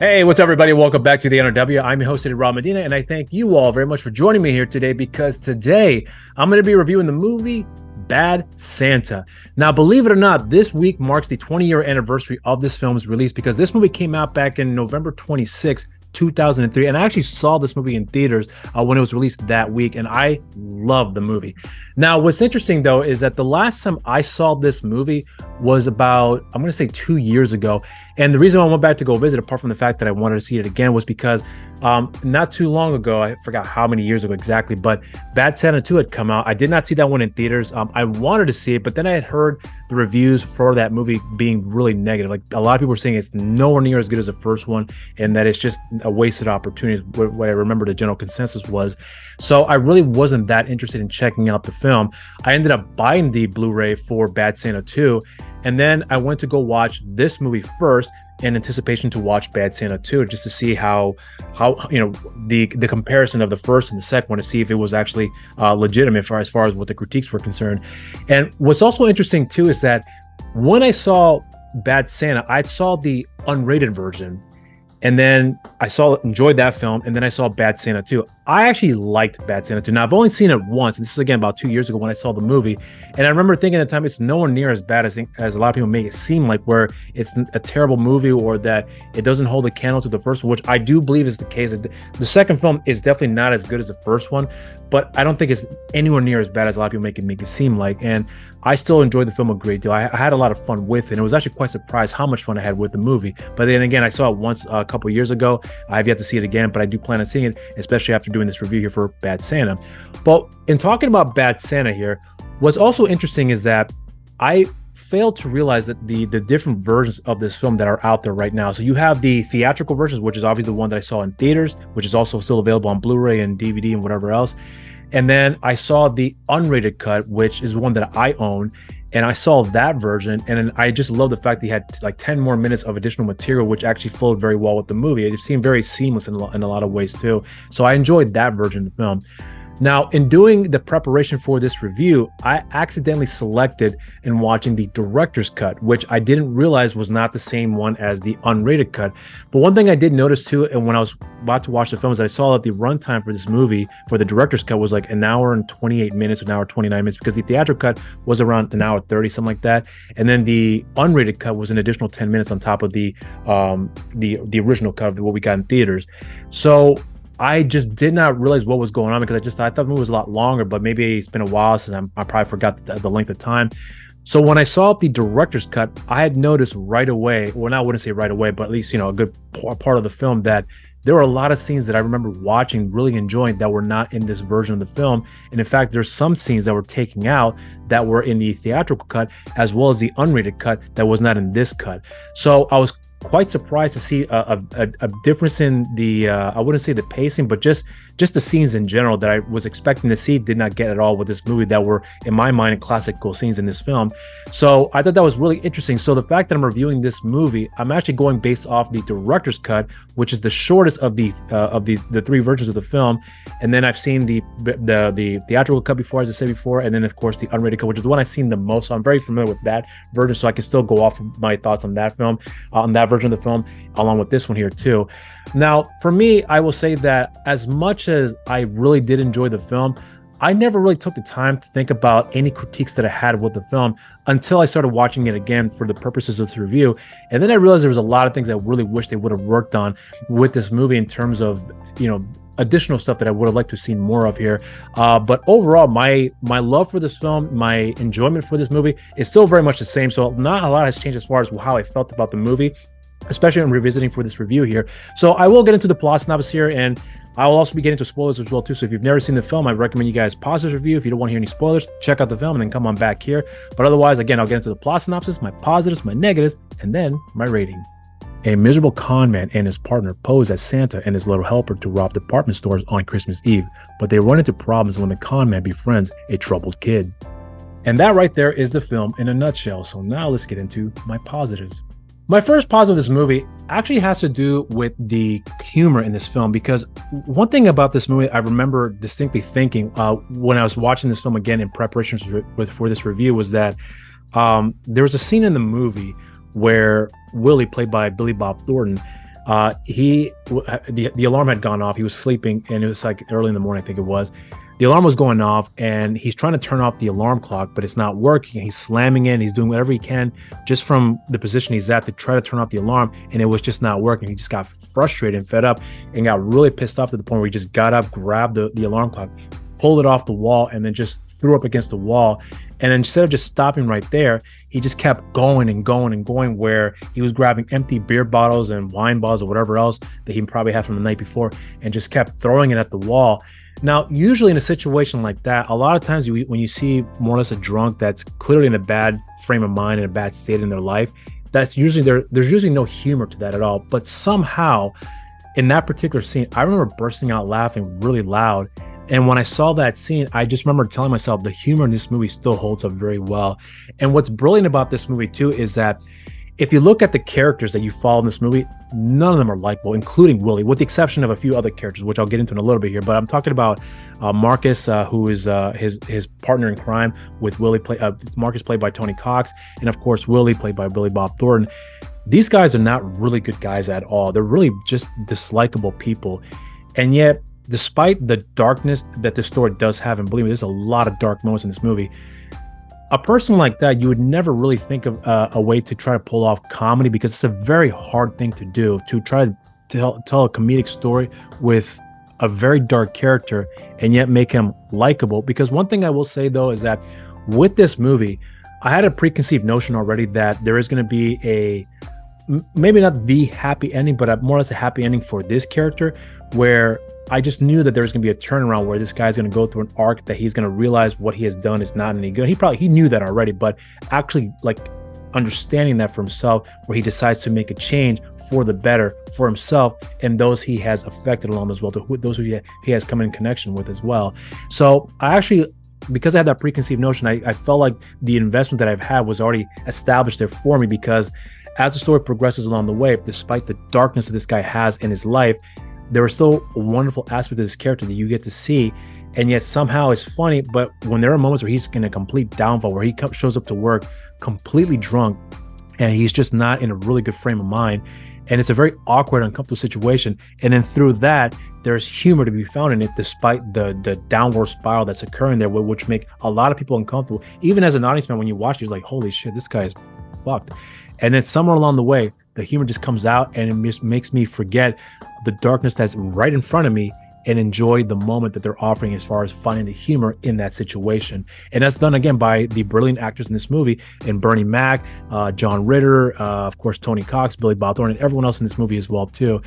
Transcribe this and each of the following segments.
Hey, what's up, everybody? Welcome back to the NRW. I'm your host, Rob Medina, and I thank you all very much for joining me here today because today I'm going to be reviewing the movie Bad Santa. Now, believe it or not, this week marks the 20-year anniversary of this film's release because this movie came out back in November 26, 2003, and I actually saw this movie in theaters when it was released that week, and I loved the movie. Now, what's interesting, though, is that the last time I saw this movie was about, I'm going to say 2 years ago, and the reason I went back to go visit, apart from the fact that I wanted to see it again, was because not too long ago, I forgot how many years ago exactly, but Bad Santa 2 had come out. I did not see that one in theaters. I wanted to see it, but then I had heard the reviews for that movie being really negative. Like, a lot of people were saying it's nowhere near as good as the first one, and that it's just a wasted opportunity, what I remember the general consensus was. So I really wasn't that interested in checking out the film. I ended up buying the Blu-ray for Bad Santa 2, and then I went to go watch this movie first in anticipation to watch Bad Santa 2, just to see how the comparison of the first and the second one, to see if it was actually legitimate as far as what the critiques were concerned. And what's also interesting too is that when I saw Bad Santa, I saw the unrated version, and then I enjoyed that film, and then I saw Bad Santa 2. I actually liked Bad Santa 2. Now, I've only seen it once, and this is, again, about 2 years ago when I saw the movie, and I remember thinking at the time it's nowhere near as bad as a lot of people make it seem like, where it's a terrible movie or that it doesn't hold a candle to the first one, which I do believe is the case. The second film is definitely not as good as the first one, but I don't think it's anywhere near as bad as a lot of people make it seem like, and I still enjoyed the film a great deal. I had a lot of fun with it, and I was actually quite surprised how much fun I had with the movie. But then again, I saw it once a couple years ago. I have yet to see it again, but I do plan on seeing it, especially after doing this review here for Bad Santa. But in talking about Bad Santa here, what's also interesting is that I failed to realize that the different versions of this film that are out there right now. So you have the theatrical versions, which is obviously the one that I saw in theaters, which is also still available on Blu-ray and DVD and whatever else. And then I saw the unrated cut, which is one that I own, and I saw that version, and I just love the fact that he had like 10 more minutes of additional material, which actually flowed very well with the movie. It seemed very seamless in a lot of ways too. So I enjoyed that version of the film. Now, in doing the preparation for this review, I accidentally selected and watching the director's cut, which I didn't realize was not the same one as the unrated cut. But one thing I did notice too, and when I was about to watch the film, is I saw that the runtime for this movie, for the director's cut, was like an hour and 28 minutes, an hour 29 minutes, because the theatrical cut was around an hour 30, something like that. And then the unrated cut was an additional 10 minutes on top of the original cut of what we got in theaters. So I just did not realize what was going on because I thought the movie was a lot longer, but maybe it's been a while since I probably forgot the length of time. So when I saw the director's cut, I had noticed right away, well, I wouldn't say right away, but at least, a good part of the film, that there were a lot of scenes that I remember watching, really enjoying, that were not in this version of the film. And in fact, there's some scenes that were taken out that were in the theatrical cut, as well as the unrated cut that was not in this cut. So I was quite surprised to see a difference in the I wouldn't say the pacing, but just the scenes in general that I was expecting to see did not get at all with this movie, that were, in my mind, classical scenes in this film. So I thought that was really interesting. So the fact that I'm reviewing this movie, I'm actually going based off the director's cut, which is the shortest of the three versions of the film, and then I've seen the theatrical cut before, as I said before, and then of course the unrated cut, which is the one I've seen the most. So I'm very familiar with that version, so I can still go off of my thoughts on that film, on that version of the film, along with this one here too. Now, for me, I will say that as much as I really did enjoy the film, I never really took the time to think about any critiques that I had with the film until I started watching it again for the purposes of this review. And then I realized there was a lot of things I really wish they would have worked on with this movie in terms of, additional stuff that I would have liked to have seen more of here. But overall, my love for this film, my enjoyment for this movie is still very much the same. So not a lot has changed as far as how I felt about the movie, especially when revisiting for this review here. So I will get into the plot synopsis here, and I will also be getting into spoilers as well too. So if you've never seen the film, I recommend you guys pause this review. If you don't want to hear any spoilers, check out the film and then come on back here. But otherwise, again, I'll get into the plot synopsis, my positives, my negatives, and then my rating. A miserable con man and his partner pose as Santa and his little helper to rob department stores on Christmas Eve, but they run into problems when the con man befriends a troubled kid. And that right there is the film in a nutshell. So now let's get into my positives. My first positive of this movie actually has to do with the humor in this film, because one thing about this movie I remember distinctly thinking when I was watching this film again in preparation for this review was that there was a scene in the movie where Willie, played by Billy Bob Thornton, The alarm had gone off. He was sleeping, and it was like early in the morning, I think it was. The alarm was going off, and he's trying to turn off the alarm clock, but it's not working. He's slamming in. He's doing whatever he can just from the position he's at to try to turn off the alarm, and it was just not working. He just got frustrated and fed up and got really pissed off to the point where he just got up, grabbed the alarm clock, pulled it off the wall, and then just threw up against the wall. And instead of just stopping right there, he just kept going and going and going, where he was grabbing empty beer bottles and wine bottles or whatever else that he probably had from the night before and just kept throwing it at the wall. Now, usually in a situation like that, a lot of times when you see more or less a drunk that's clearly in a bad frame of mind and a bad state in their life, that's usually there's usually no humor to that at all. But somehow in that particular scene, I remember bursting out laughing really loud. And when I saw that scene, I just remember telling myself the humor in this movie still holds up very well. And what's brilliant about this movie too is that if you look at the characters that you follow in this movie, none of them are likable, including Willie, with the exception of a few other characters, which I'll get into in a little bit here. But I'm talking about Marcus, who is his partner in crime with Willie, Marcus played by Tony Cox, and of course Willie played by Billy Bob Thornton. These guys are not really good guys at all. They're really just dislikable people. And yet, despite the darkness that this story does have, and believe me, there's a lot of dark moments in this movie, a person like that, you would never really think of a way to try to pull off comedy, because it's a very hard thing to do, to try to tell a comedic story with a very dark character and yet make him likable. Because one thing I will say though is that with this movie, I had a preconceived notion already that there is going to be maybe not the happy ending, but more or less a happy ending for this character, where I just knew that there's going to be a turnaround where this guy's going to go through an arc that he's going to realize what he has done is not any good. He knew that already, but actually like understanding that for himself, where he decides to make a change for the better for himself and those he has affected along as well, to those who he has come in connection with as well. So I actually, because I had that preconceived notion, I felt like the investment that I've had was already established there for me, because as the story progresses along the way, despite the darkness that this guy has in his life, there is still a wonderful aspect of this character that you get to see, and yet somehow it's funny. But when there are moments where he's in a complete downfall, where he shows up to work completely drunk and he's just not in a really good frame of mind, and it's a very awkward, uncomfortable situation, and then through that there's humor to be found in it, despite the downward spiral that's occurring there, which make a lot of people uncomfortable. Even as an audience member, when you watch it, you're like, holy shit, this guy is fucked. And then somewhere along the way, the humor just comes out, and it just makes me forget the darkness that's right in front of me and enjoy the moment that they're offering as far as finding the humor in that situation. And that's done again by the brilliant actors in this movie, and Bernie Mac, John Ritter, of course, Tony Cox, Billy Bob Thornton, and everyone else in this movie as well too.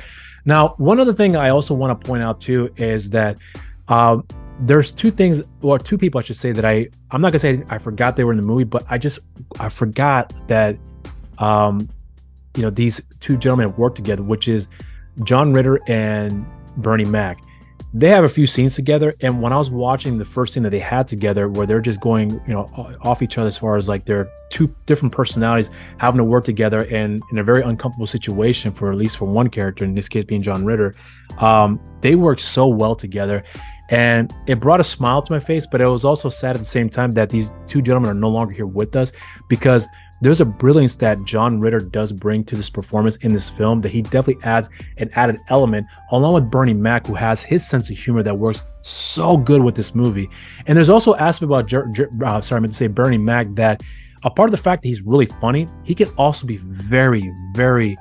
Now, one other thing I also want to point out too is that there's two things, or two people I should say, that I'm not gonna say I forgot they were in the movie, but I forgot that these two gentlemen have worked together, which is John Ritter and Bernie Mac. They have a few scenes together, and when I was watching the first scene that they had together, where they're just going, off each other as far as like their two different personalities having to work together and in a very uncomfortable situation, for at least for one character, in this case being John Ritter, they worked so well together, and it brought a smile to my face. But it was also sad at the same time that these two gentlemen are no longer here with us, because there's a brilliance that John Ritter does bring to this performance in this film that he definitely adds an added element, along with Bernie Mac, who has his sense of humor that works so good with this movie. And there's also aspect about Bernie Mac, that a part of the fact that he's really funny, he can also be very, very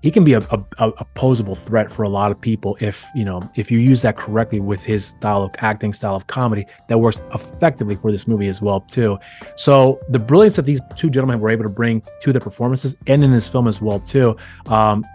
he can be a posable threat for a lot of people if you use that correctly with his style of acting, style of comedy that works effectively for this movie as well too. So the brilliance that these two gentlemen were able to bring to their performances and in this film as well too,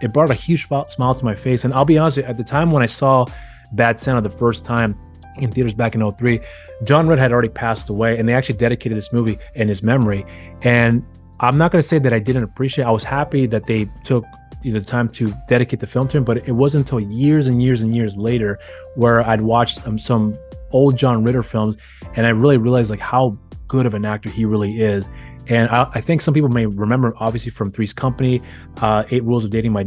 it brought a huge smile to my face. And I'll be honest with you, at the time when I saw Bad Santa the first time in theaters back in 2003, John Ritter had already passed away, and they actually dedicated this movie in his memory. And I'm not going to say that I didn't appreciate it. I was happy that they took the time to dedicate the film to him, but it wasn't until years and years and years later where I'd watched some old John Ritter films, and I really realized like how good of an actor he really is. And I think some people may remember, obviously, from Three's Company, 8 Rules of Dating My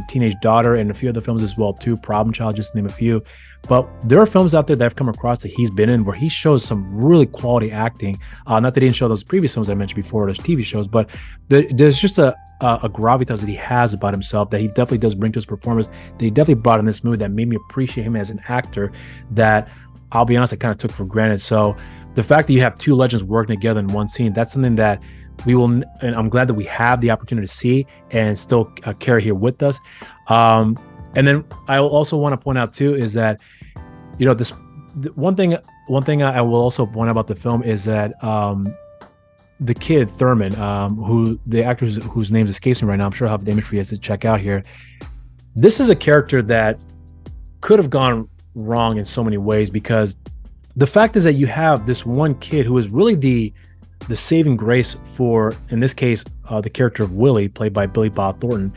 Teenage Daughter, and a few other films as well too, Problem Child, just to name a few. But there are films out there that I've come across that he's been in where he shows some really quality acting. Not that he didn't show those previous films I mentioned before, those TV shows, but there's just a a gravitas that he has about himself that he definitely does bring to his performance, that he definitely brought in this movie that made me appreciate him as an actor that, I'll be honest, I kind of took for granted. So the fact that you have two legends working together in one scene, that's something that we will, and I'm glad that we have the opportunity to see and still carry here with us. And then I also want to point out too is that, you know, one thing I will also point out about the film is that the kid Thurman, who the actor whose name escapes me right now, I'm sure I'll have the image for you guys to check out here. This is a character that could have gone wrong in so many ways, because the fact is that you have this one kid who is really the saving grace for, in this case, the character of Willie, played by Billy Bob Thornton.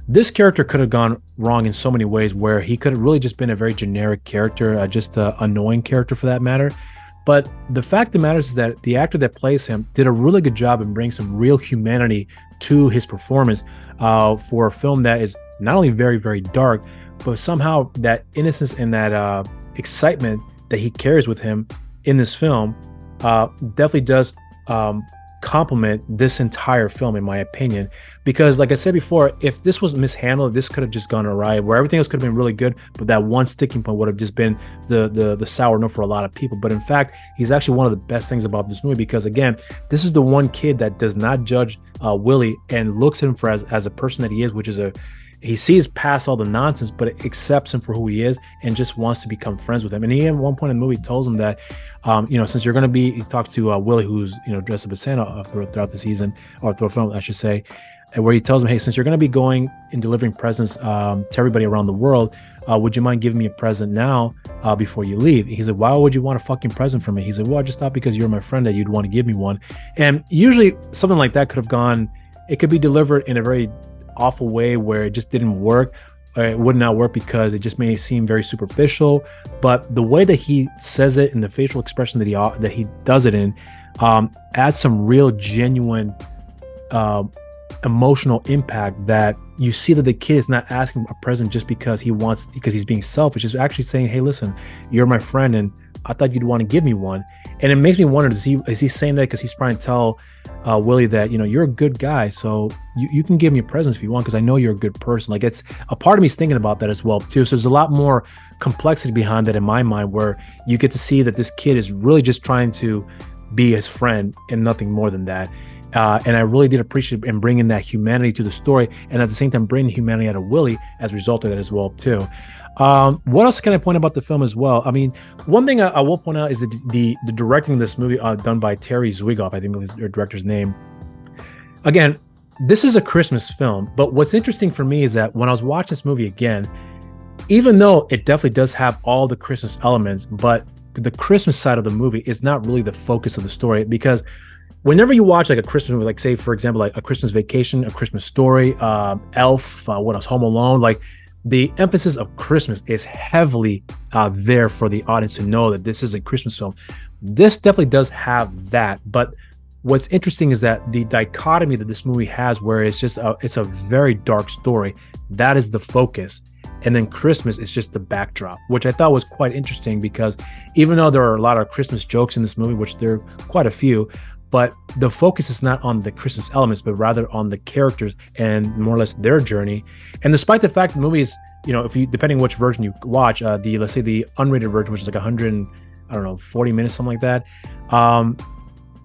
This character could have gone wrong in so many ways, where he could have really just been a very generic character, just an annoying character for that matter. But the fact of the matter is that the actor that plays him did a really good job in bringing some real humanity to his performance for a film that is not only very, very dark, but somehow that innocence and that excitement that he carries with him in this film definitely does complement this entire film, in my opinion. Because like I said before, if this was mishandled, this could have just gone awry, where everything else could have been really good, but that one sticking point would have just been the sour note for a lot of people. But in fact, he's actually one of the best things about this movie, because again, this is the one kid that does not judge Willie and looks at him for as a person that he is, which is he sees past all the nonsense, but accepts him for who he is and just wants to become friends with him. And he, at one point in the movie, tells him that, since you're going to be, he talks to Willie, who's, dressed up as Santa throughout the season, or throughout the film, I should say, where he tells him, hey, since you're going to be going and delivering presents to everybody around the world, would you mind giving me a present now before you leave? He said, why would you want a fucking present from me? He said, well, I just thought because you're my friend that you'd want to give me one. And usually something like that could have gone, it could be delivered in a very awful way where it just didn't work, or it would not work because it just may seem very superficial. But the way that he says it and the facial expression that he does it in adds some real genuine emotional impact, that you see that the kid is not asking a present just because he's being selfish. He's actually saying, hey, listen, you're my friend and I thought you'd want to give me one. And it makes me wonder, is he saying that because he's trying to tell Willie that, you're a good guy, so you can give me presents if you want, because I know you're a good person. Like, it's a part of me is thinking about that as well too. So there's a lot more complexity behind that in my mind, where you get to see that this kid is really just trying to be his friend and nothing more than that. And I really did appreciate him bringing that humanity to the story, and at the same time bringing the humanity out of Willie as a result of that as well too. What else can I point about the film as well? I mean, one thing I will point out is that the directing of this movie done by Terry Zwigoff, I think is the director's name. Again, this is a Christmas film, but what's interesting for me is that when I was watching this movie again, even though it definitely does have all the Christmas elements, but the Christmas side of the movie is not really the focus of the story. Because whenever you watch like a Christmas movie, like say, for example, like A Christmas Vacation, A Christmas Story, Elf, what else, Home Alone, like the emphasis of Christmas is heavily there for the audience to know that this is a Christmas film. This definitely does have that, but what's interesting is that the dichotomy that this movie has, where it's just it's a very dark story, that is the focus, and then Christmas is just the backdrop, which I thought was quite interesting, because even though there are a lot of Christmas jokes in this movie, which there are quite a few, but the focus is not on the Christmas elements, but rather on the characters and more or less their journey. And despite the fact the movie is, if you, depending which version you watch, let's say the unrated version, which is like 140 minutes, something like that,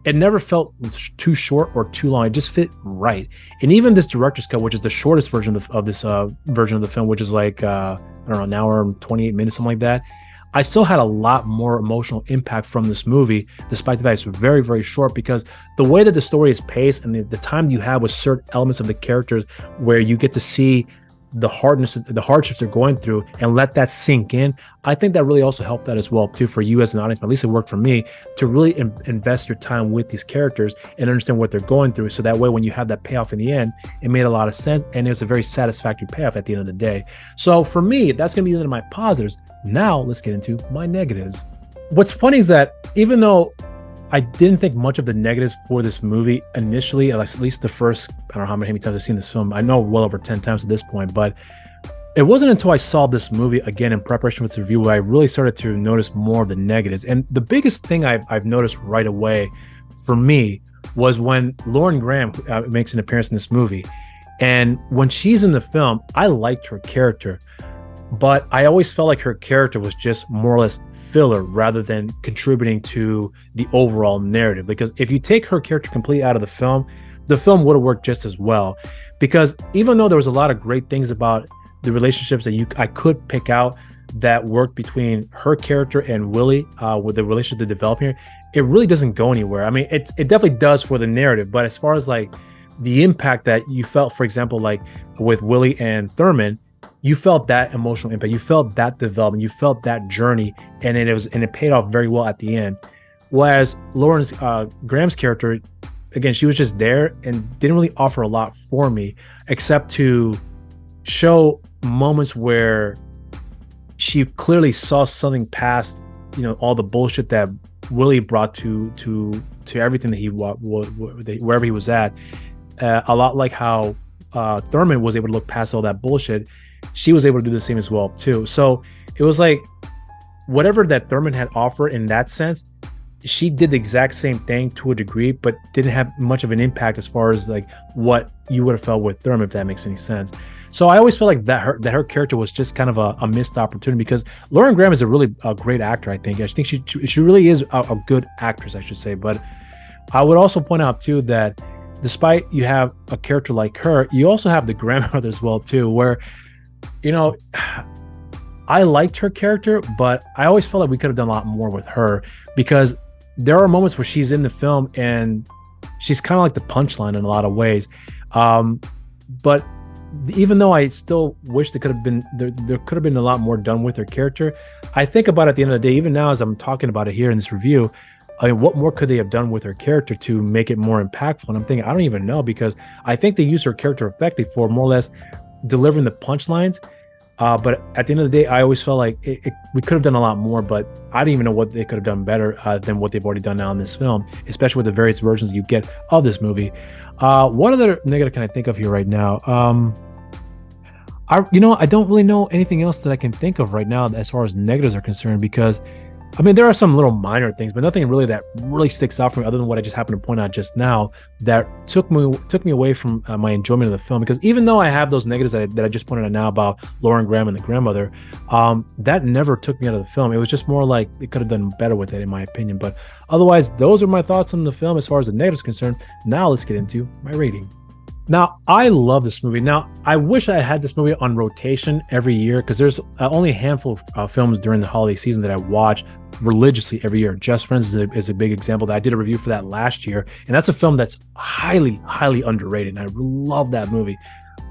it never felt too short or too long. It just fit right. And even this director's cut, which is the shortest version of this version of the film, which is like, an hour and 28 minutes, something like that, I still had a lot more emotional impact from this movie, despite the fact it's very, very short, because the way that the story is paced and the time you have with certain elements of the characters, where you get to see the hardships they're going through and let that sink in, I think that really also helped that as well too, for you as an audience. But at least it worked for me to really invest your time with these characters and understand what they're going through. So that way, when you have that payoff in the end, it made a lot of sense, and it was a very satisfactory payoff at the end of the day. So for me, that's going to be the end of my positives. Now let's get into my negatives. What's funny is that even though I didn't think much of the negatives for this movie initially, at least the first, I don't know how many times I've seen this film. I know well over 10 times at this point, but it wasn't until I saw this movie again in preparation with the review where I really started to notice more of the negatives. And the biggest thing I've noticed right away for me was when Lauren Graham makes an appearance in this movie. And when she's in the film, I liked her character, but I always felt like her character was just more or less filler rather than contributing to the overall narrative. Because if you take her character completely out of the film would have worked just as well. Because even though there was a lot of great things about the relationships that I could pick out that worked between her character and Willie, with the relationship they're developing here, it really doesn't go anywhere. I mean, it definitely does for the narrative, but as far as like the impact that you felt, for example, like with Willie and Thurman, you felt that emotional impact, you felt that development, you felt that journey, and it paid off very well at the end. Whereas Lauren Graham's character, again, she was just there and didn't really offer a lot for me, except to show moments where she clearly saw something past, all the bullshit that Willie brought to everything that wherever he was at. A lot like how Thurman was able to look past all that bullshit, she was able to do the same as well too. So it was like whatever that Thurman had offered in that sense, she did the exact same thing to a degree, but didn't have much of an impact as far as like what you would have felt with Thurman, if that makes any sense. So I always felt like that her character was just kind of a missed opportunity, because Lauren Graham is a great actor. I think she really is a good actress, I should say. But I would also point out too that despite you have a character like her, you also have the grandmother as well too, where I liked her character, but I always felt like we could have done a lot more with her, because there are moments where she's in the film and she's kind of like the punchline in a lot of ways. But even though I still wish there could have been a lot more done with her character, I think about it at the end of the day, even now as I'm talking about it here in this review, I mean, what more could they have done with her character to make it more impactful? And I'm thinking, I don't even know, because I think they used her character effectively for more or less delivering the punchlines. But at the end of the day, I always felt like we could have done a lot more, but I don't even know what they could have done better than what they've already done now in this film, especially with the various versions you get of this movie. What other negative can I think of here right now? I don't really know anything else that I can think of right now as far as negatives are concerned, because I mean, there are some little minor things, but nothing really that really sticks out for me other than what I just happened to point out just now that took me away from my enjoyment of the film. Because even though I have those negatives that I just pointed out now about Lauren Graham and the grandmother, that never took me out of the film. It was just more like it could have done better with it, in my opinion. But otherwise, those are my thoughts on the film as far as the negatives are concerned. Now let's get into my rating. Now, I love this movie. Now, I wish I had this movie on rotation every year, because there's only a handful of films during the holiday season that I watch religiously every year. Just Friends is a big example. That I did a review for that last year, and that's a film that's highly, highly underrated, and I love that movie.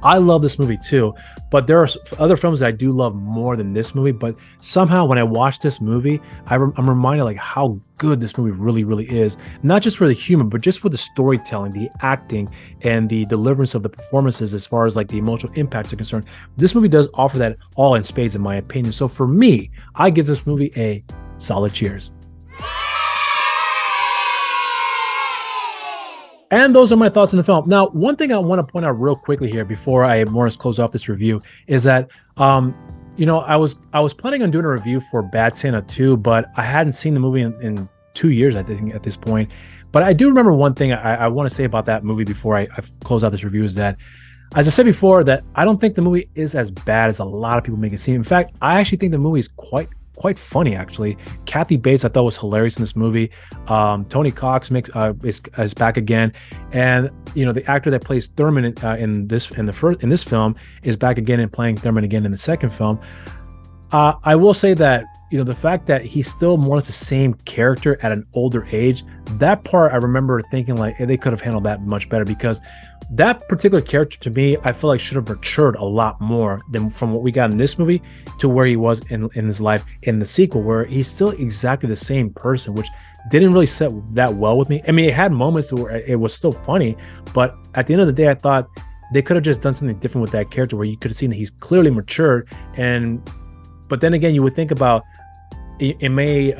I love this movie too, but there are other films that I do love more than this movie. But somehow when I watch this movie, I'm reminded like how good this movie really, really is. Not just for the humor, but just for the storytelling, the acting, and the deliverance of the performances as far as like the emotional impacts are concerned. This movie does offer that all in spades, in my opinion. So for me, I give this movie a solid cheers. And those are my thoughts on the film. Now, one thing I want to point out real quickly here before I more or less close off this review is that, I was planning on doing a review for Bad Santa 2, but I hadn't seen the movie in 2 years, I think, at this point. But I do remember one thing I want to say about that movie before I close out this review is that, as I said before, that I don't think the movie is as bad as a lot of people make it seem. In fact, I actually think the movie is quite funny, actually. Kathy Bates I thought was hilarious in this movie. Tony Cox is back again, and the actor that plays Thurman in this film is back again and playing Thurman again in the second film. I will say that the fact that he's still more or less the same character at an older age, that part I remember thinking like they could have handled that much better, because that particular character to me, I feel like should have matured a lot more than from what we got in this movie to where he was in his life in the sequel, where he's still exactly the same person, which didn't really set that well with me. I mean, it had moments where it was still funny, but at the end of the day, I thought they could have just done something different with that character, where you could have seen that he's clearly matured. But then again, you would think about it may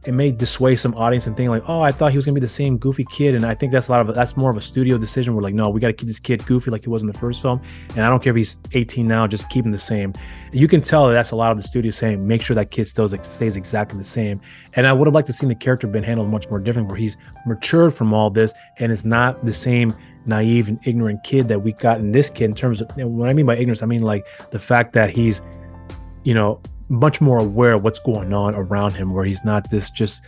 it may dissuade some audience and think like, oh, I thought he was gonna be the same goofy kid, and I think that's more of a studio decision. We're like, no, we got to keep this kid goofy like he was in the first film, and I don't care if he's 18 now, just keep him the same. You can tell that's a lot of the studio saying, make sure that kid still stays exactly the same. And I would have liked to see the character been handled much more different, where he's matured from all this and is not the same naive and ignorant kid that we got in this kid. In terms of, what I mean by ignorance, I mean like the fact that he's, much more aware of what's going on around him, where he's not this just,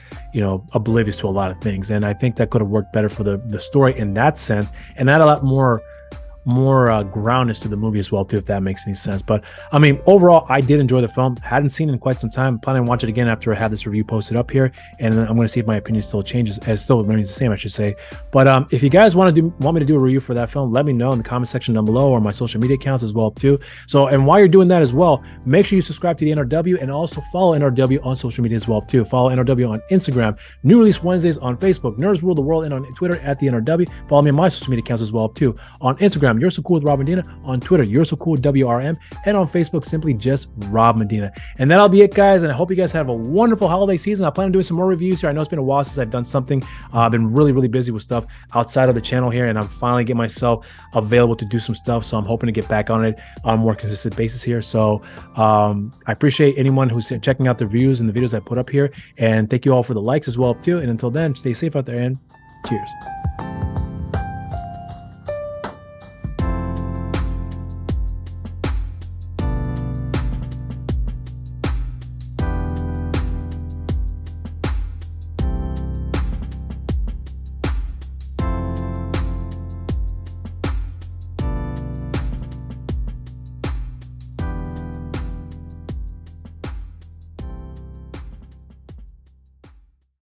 oblivious to a lot of things. And I think that could have worked better for the story in that sense, and add a lot more groundness to the movie as well too, if that makes any sense. But I mean, overall, I did enjoy the film. Hadn't seen it in quite some time. Planning to watch it again after I have this review posted up here, and I'm going to see if my opinion still changes, still remains the same, I should say. But if you guys want me to do a review for that film, let me know in the comment section down below, or my social media accounts as well too. So, and while you're doing that as well, make sure you subscribe to the NRW, and also follow NRW on social media as well too. Follow NRW on Instagram, New Release Wednesdays on Facebook, Nerds Rule the World, and on Twitter at the NRW. Follow me on my social media accounts as well too. On Instagram, You're So Cool with Rob Medina. On Twitter, You're So Cool with WRM. And on Facebook, simply just Rob Medina. And that'll be it, guys. And I hope you guys have a wonderful holiday season. I plan on doing some more reviews here. I know it's been a while since I've done something. I've been really, really busy with stuff outside of the channel here, and I'm finally getting myself available to do some stuff. So I'm hoping to get back on it on a more consistent basis here. So I appreciate anyone who's checking out the reviews and the videos I put up here. And thank you all for the likes as well too. And until then, stay safe out there, and cheers.